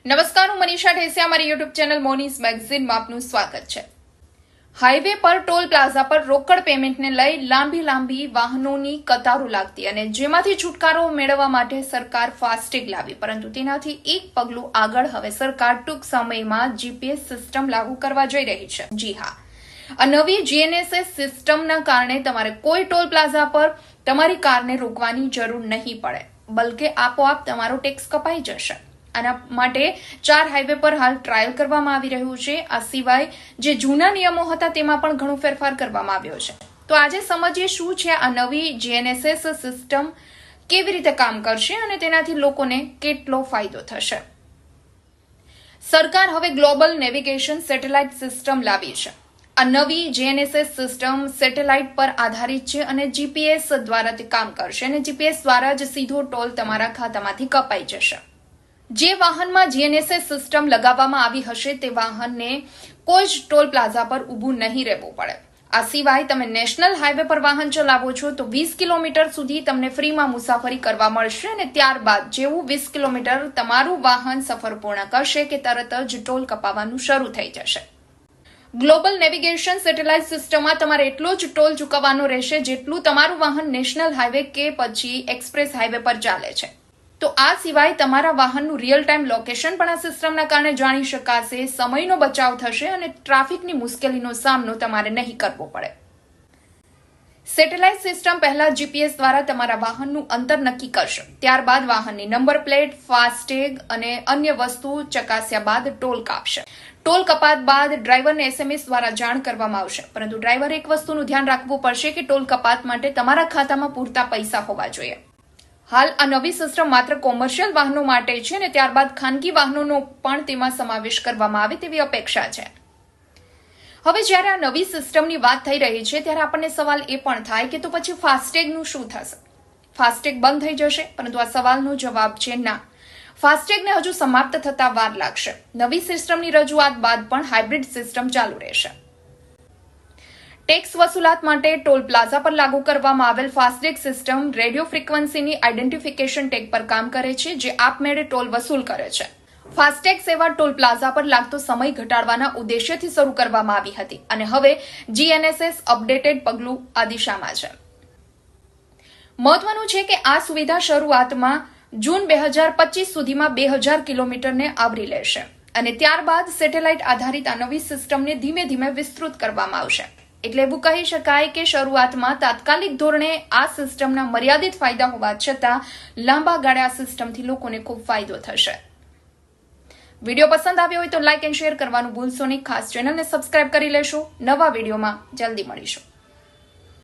નમસ્કાર, હું મનીષા ઢેસિયા. મારી યુટ્યુબ ચેનલ મોનીસ મેગઝીનમાં આપનું સ્વાગત છે. હાઈવે પર ટોલ પ્લાઝા પર રોકડ પેમેન્ટને લઈ લાંબી વાહનોની કતારો લાગતી અને જેમાંથી છુટકારો મેળવવા માટે સરકાર ફાસ્ટેગ લાવી, પરંતુ તેનાથી એક પગલું આગળ હવે સરકાર ટૂંક સમયમાં જીપીએસ સિસ્ટમ લાગુ કરવા જઈ રહી છે. જી હા, આ નવી જીએનએસએસ સિસ્ટમના કારણે તમારે કોઈ ટોલ પ્લાઝા પર તમારી કારને રોકવાની જરૂર નહીં પડે, બલકે આપોઆપ તમારો ટેક્સ કપાઈ જશે. આના માટે 4 હાઈવે પર હાલ ટ્રાયલ કરવામાં આવી રહ્યું છે. આ સિવાય જે જૂના નિયમો હતા તેમાં પણ ઘણો ફેરફાર કરવામાં આવ્યો છે. તો આજે સમજીએ શું છે આ નવી જીએનએસએસ સિસ્ટમ, કેવી રીતે કામ કરશે અને તેનાથી લોકોને કેટલો ફાયદો થશે. સરકાર હવે ગ્લોબલ નેવિગેશન સેટેલાઇટ સિસ્ટમ લાવી છે. આ નવી જીએનએસએસ સિસ્ટમ સેટેલાઇટ પર આધારિત છે અને જીપીએસ દ્વારા તે કામ કરશે અને જીપીએસ દ્વારા જ સીધો ટોલ તમારા ખાતામાંથી કપાઈ જશે. જે વાહનમાં જીએનએસએસ સિસ્ટમ લગાવવામાં આવી હશે તે વાહનને કોઈ જ ટોલ પ્લાઝા પર ઊભું નહીં રહેવું પડે. આ સિવાય તમે નેશનલ હાઈવે પર વાહન ચલાવો છો તો 20 કિલોમીટર સુધી તમને ફ્રીમાં મુસાફરી કરવા મળશે અને ત્યારબાદ જેવું 20 કિલોમીટર તમારું વાહન સફર પૂર્ણ કરશે કે તરત જ ટોલ કપાવવાનું શરૂ થઈ જશે. ગ્લોબલ નેવિગેશન સેટેલાઇટ સિસ્ટમમાં તમારે એટલો જ ટોલ ચૂકવવાનો રહેશે જેટલું તમારું વાહન નેશનલ હાઈવે કે પછી એક્સપ્રેસ હાઈવે પર ચાલે છે. તો આ સિવાય તમારા વાહનનું રિયલ ટાઈમ લોકેશન પણ આ સિસ્ટમના કારણે જાણી શકાશે, સમયનો બચાવ થશે અને ટ્રાફિકની મુશ્કેલીનો સામનો તમારે નહીં કરવો પડે. સેટેલાઇટ સિસ્ટમ પહેલા જીપીએસ દ્વારા તમારા વાહનનું અંતર નક્કી કરશે, ત્યારબાદ વાહનની નંબર પ્લેટ, ફાસ્ટેગ અને અન્ય વસ્તુ ચકાસ્યા બાદ ટોલ કાપશે. ટોલ કપાત બાદ ડ્રાઈવરને એસએમએસ દ્વારા જાણ કરવામાં આવશે, પરંતુ ડ્રાઈવરે એક વસ્તુનું ધ્યાન રાખવું પડશે કે ટોલ કપાત માટે તમારા ખાતામાં પૂરતા પૈસા હોવા જોઈએ. હાલ આ નવી સિસ્ટમ માત્ર કોમર્શિયલ વાહનો માટે છે અને ત્યારબાદ ખાનગી વાહનોનો પણ તેમાં સમાવેશ કરવામાં આવે તેવી અપેક્ષા છે. હવે જ્યારે આ નવી સિસ્ટમની વાત થઈ રહી છે ત્યારે આપણને સવાલ એ પણ થાય કે તો પછી ફાસ્ટેગનું શું થશે? ફાસ્ટેગ બંધ થઈ જશે? પરંતુ આ સવાલનો જવાબ છે ના. ફાસ્ટેગને હજુ સમાપ્ત થતા વાર લાગશે. નવી સિસ્ટમની રજૂઆત બાદ પણ હાઇબ્રિડ સિસ્ટમ ચાલુ રહેશે. ટેક્સ વસૂલાત માટે ટોલ પ્લાઝા પર લાગુ કરવામાં આવેલ ફાસ્ટેગ સિસ્ટમ રેડિયો ફ્રીક્વન્સીની આઈડેન્ટિફિકેશન ટેગ પર કામ કરે છે, જે આપમેળે ટોલ વસૂલ કરે છે. ફાસ્ટેગ સેવા ટોલ પ્લાઝા પર લાગતો સમય ઘટાડવાના ઉદ્દેશ્યથી શરૂ કરવામાં આવી હતી અને હવે જીએનએસએસ અપડેટેડ પગલું આ દિશામાં છે. મહત્વનું છે કે આ સુવિધા શરૂઆતમાં જૂન 2025 સુધીમાં 2000 કિલોમીટરને આવરી લેશે અને ત્યારબાદ સેટેલાઇટ આધારિત આ નવી સિસ્ટમને ધીમે ધીમે વિસ્તૃત કરવામાં આવશે. એટલે એવું કહી શકાય કે શરૂઆતમાં તાત્કાલિક ધોરણે આ સિસ્ટમના મર્યાદિત ફાયદા હોવા છતાં લાંબા ગાળે આ સિસ્ટમથી લોકોને ખૂબ ફાયદો થશે. વિડીયો પસંદ આવ્યો હોય તો લાઇક એન્ડ શેર કરવાનું ભૂલશો નહીં. ખાસ ચેનલને સબસ્ક્રાઇબ કરી લેશો. નવા વિડીયોમાં જલ્દી મળીશું.